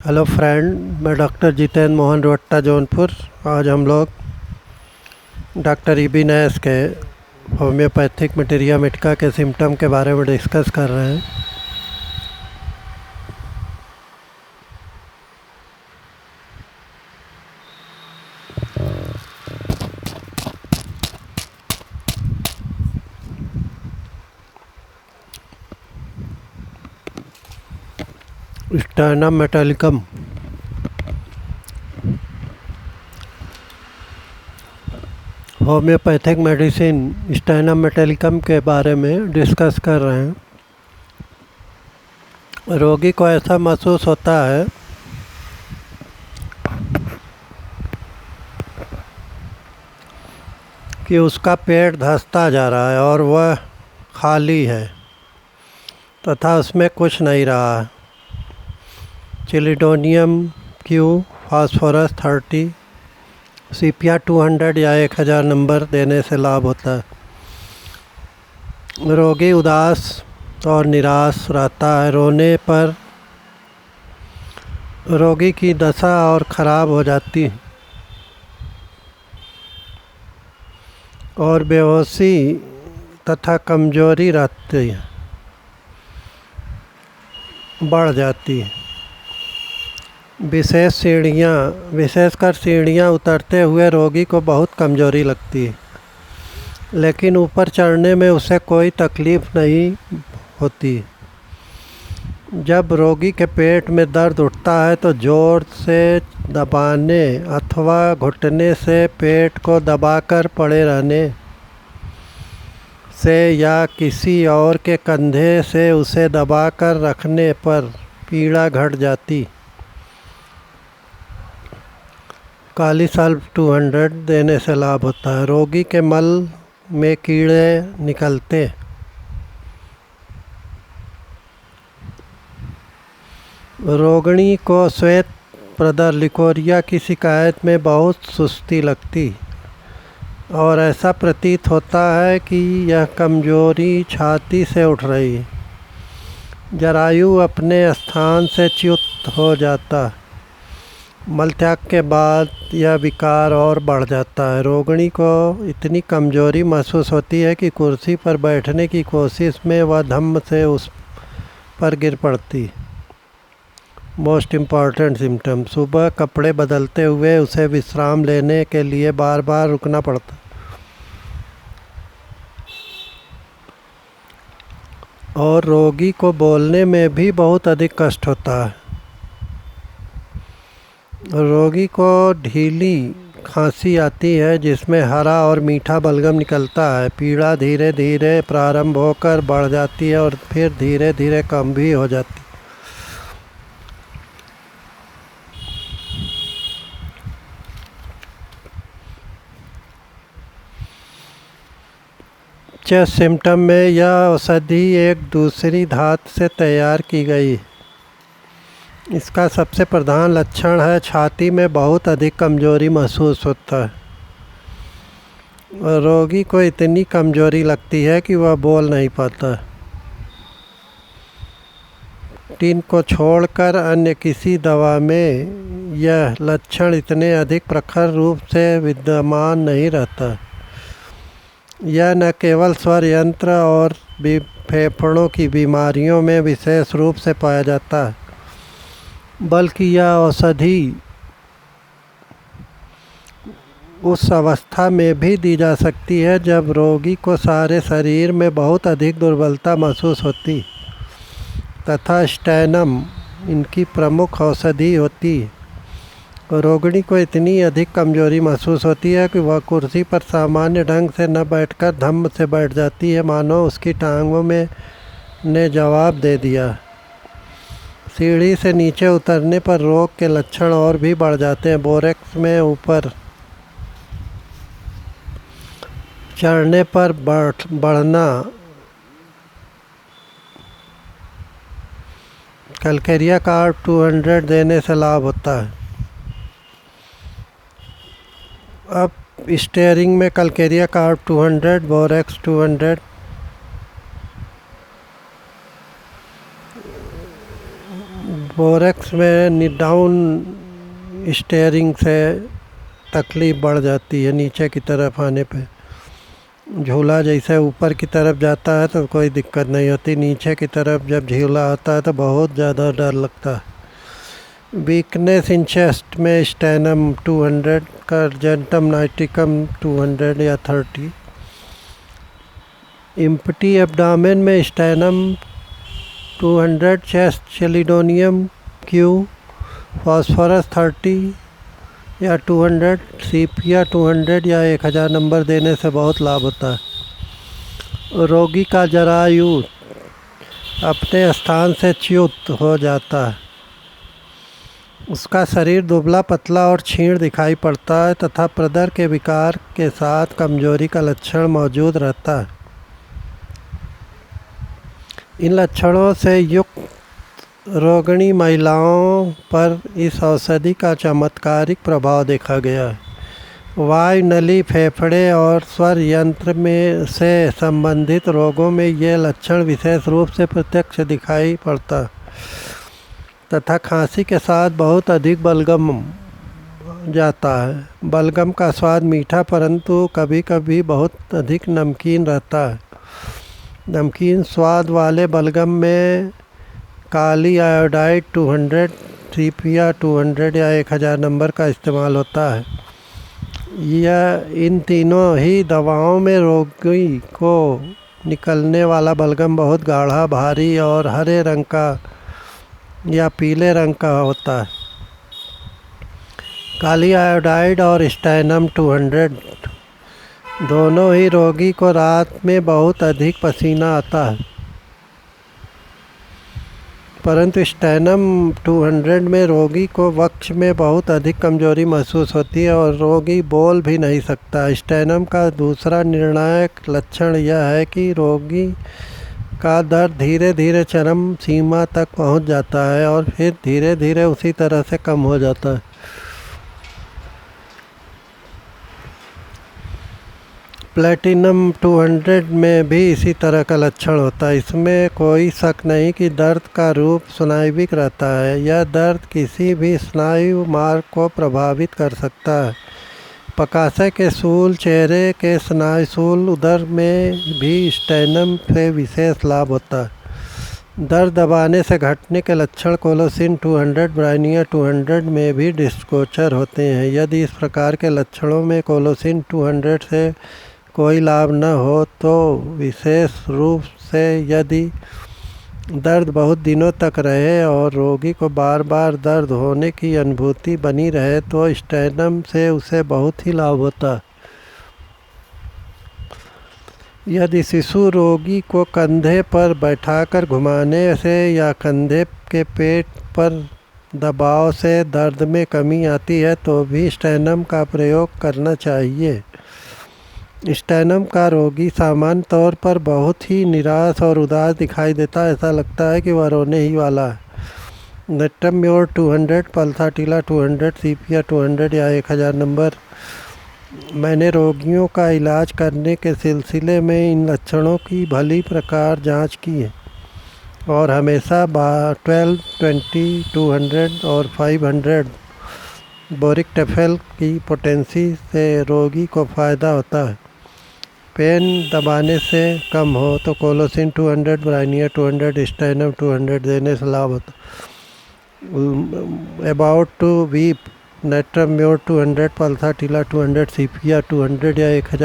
Hello friend, मैं doctor Jitendra Mohan रोहट्टा Jaunpur. आज हम लोग डॉक्टर इबीनेस के होम्योपैथिक मटेरिया मेडिका के सिम्टम के बारे में डिस्कस कर रहे हैं। Sternum metallicum homeopathic medicine sternum metallicum के बारे में डिस्कस कर रहे हैं। रोगी को ऐसा महसूस होता है कि उसका पेट धंसता जा रहा है और वह खाली है तथा उसमें कुछ नहीं रहा। चिलिडोनियम क्यू फास्फोरस 30 CPR 200 या 1000 नंबर देने से लाभ होता है। रोगी उदास और निराश रहता है। रोने पर रोगी की दशा और ख़राब हो जाती है और बेहोशी तथा कमजोरी रहती है, बढ़ जाती है। विशेषकर सीढ़ियाँ उतरते हुए रोगी को बहुत कमजोरी लगती है, लेकिन ऊपर चढ़ने में उसे कोई तकलीफ़ नहीं होती। जब रोगी के पेट में दर्द उठता है तो ज़ोर से दबाने अथवा घुटने से पेट को दबाकर पड़े रहने से या किसी और के कंधे से उसे दबाकर रखने पर पीड़ा घट जाती। काली सल्फ 200 देने से लाभ होता है। रोगी के मल में कीड़े निकलते। रोगिणी को श्वेत प्रदर लिकोरिया की शिकायत में बहुत सुस्ती लगती और ऐसा प्रतीत होता है कि यह कमजोरी छाती से उठ रही है। जरायु अपने स्थान से च्युत हो जाता। मलत्याग के बाद यह विकार और बढ़ जाता है। रोगिणी को इतनी कमजोरी महसूस होती है कि कुर्सी पर बैठने की कोशिश में वह धम्म से उस पर गिर पड़ती। मोस्ट इम्पॉर्टेंट सिम्टम, सुबह कपड़े बदलते हुए उसे विश्राम लेने के लिए बार बार रुकना पड़ता और रोगी को बोलने में भी बहुत अधिक कष्ट होता है। रोगी को ढीली खांसी आती है जिसमें हरा और मीठा बलगम निकलता है। पीड़ा धीरे धीरे प्रारंभ होकर बढ़ जाती है और फिर धीरे धीरे कम भी हो जाती है। चेस्ट सिम्टम में यह औषधि एक दूसरी धातु से तैयार की गई। इसका सबसे प्रधान लक्षण है छाती में बहुत अधिक कमजोरी महसूस होता है। रोगी को इतनी कमजोरी लगती है कि वह बोल नहीं पाता। टिन को छोड़कर अन्य किसी दवा में यह लक्षण इतने अधिक प्रखर रूप से विद्यमान नहीं रहता। यह न केवल स्वर यंत्र और फेफड़ों की बीमारियों में विशेष रूप से पाया जाता है, बल्कि यह औषधि उस अवस्था में भी दी जा सकती है जब रोगी को सारे शरीर में बहुत अधिक दुर्बलता महसूस होती तथा स्टैनम इनकी प्रमुख औषधि होती। रोगिणी को इतनी अधिक कमजोरी महसूस होती है कि वह कुर्सी पर सामान्य ढंग से न बैठकर धम्म से बैठ जाती है, मानो उसकी टांगों में ने जवाब दे दिया। सीढ़ी से नीचे उतरने पर रोग के लक्षण और भी बढ़ जाते हैं। बोरेक्स में ऊपर चढ़ने पर बढ़ना। कैलकेरिया कार्ब 200 देने से लाभ होता है। अब स्टीयरिंग में कैलकेरिया कार्ब 200, बोरेक्स 200, फोरेक्स में डाउन स्टेयरिंग से तकलीफ़ बढ़ जाती है, नीचे की तरफ आने पे। झूला जैसे ऊपर की तरफ जाता है तो कोई दिक्कत नहीं होती, नीचे की तरफ जब झूला आता है तो बहुत ज़्यादा डर लगता है। वीकनेस इन चेस्ट में स्टेनम 200, कर्जेंटम नाइटिकम 200 या 30। इम्पटी एब्डामेन में stannum 200, chest chelidonium Q, phosphorus 30 या 200, सीपिया 200 या 1000 नंबर देने से बहुत लाभ होता है। रोगी का जरायु अपने स्थान से च्युत हो जाता है, उसका शरीर दुबला पतला और क्षीण दिखाई पड़ता है तथा प्रदर के विकार के साथ कमजोरी का लक्षण मौजूद रहता है। इन लक्षणों से युक्त रोगिणी महिलाओं पर इस औषधि का चमत्कारिक प्रभाव देखा गया है। वायु नली, फेफड़े और स्वर यंत्र में से संबंधित रोगों में ये लक्षण विशेष रूप से प्रत्यक्ष दिखाई पड़ता है तथा खांसी के साथ बहुत अधिक बलगम जाता है। बलगम का स्वाद मीठा परंतु कभी कभी बहुत अधिक नमकीन रहता है। नमकीन स्वाद वाले बलगम में काली आयोडाइड 200, सीपिया 200 या 1000 नंबर का इस्तेमाल होता है। यह इन तीनों ही दवाओं में रोगी को निकलने वाला बलगम बहुत गाढ़ा, भारी और हरे रंग का या पीले रंग का होता है। काली आयोडाइड और स्टेनम 200 दोनों ही रोगी को रात में बहुत अधिक पसीना आता है, परंतु स्टेनम 200 में रोगी को वक्ष में बहुत अधिक कमजोरी महसूस होती है और रोगी बोल भी नहीं सकता। स्टेनम का दूसरा निर्णायक लक्षण यह है कि रोगी का दर्द धीरे धीरे चरम सीमा तक पहुंच जाता है और फिर धीरे धीरे उसी तरह से कम हो जाता है। प्लेटिनम 200 में भी इसी तरह का लक्षण होता है। इसमें कोई शक नहीं कि दर्द का रूप स्नायुविक रहता है। यह दर्द किसी भी स्नायु मार्ग को प्रभावित कर सकता है। पकाशय के शूल, चेहरे के स्नायुशूल, उदर में भी स्टेनम से विशेष लाभ होता है। दर्द दबाने से घटने के लक्षण कोलोसिन 200, ब्राइनिया 200 में भी दृष्टिगोचर होते हैं। यदि इस प्रकार के लक्षणों में कोलोसिन 200 से कोई लाभ न हो तो विशेष रूप से यदि दर्द बहुत दिनों तक रहे और रोगी को बार बार दर्द होने की अनुभूति बनी रहे तो स्टेनम से उसे बहुत ही लाभ होता है। यदि शिशु रोगी को कंधे पर बैठाकर घुमाने से या कंधे के पेट पर दबाव से दर्द में कमी आती है तो भी स्टेनम का प्रयोग करना चाहिए। स्टेनम का रोगी सामान्य तौर पर बहुत ही निराश और उदास दिखाई देता है, ऐसा लगता है कि वह रोने ही वाला है। नेट्रम्योर 200, पल्साटिला 200, सीपिया 200 या 1000 नंबर। मैंने रोगियों का इलाज करने के सिलसिले में इन लक्षणों की भली प्रकार जांच की है और हमेशा 12, 20, 200 और 500 बोरिक टेफेल की पोटेंसी से रोगी को फ़ायदा होता है। पेन दबाने से कम हो तो कोलोसिन 200, ब्राइनिया 200, स्टेनम 200 देने से लाभ होता है। अबाउट टू वीप, नेट्रम्योर 200, पल्साटिला 200, सीपिया 200 या 1000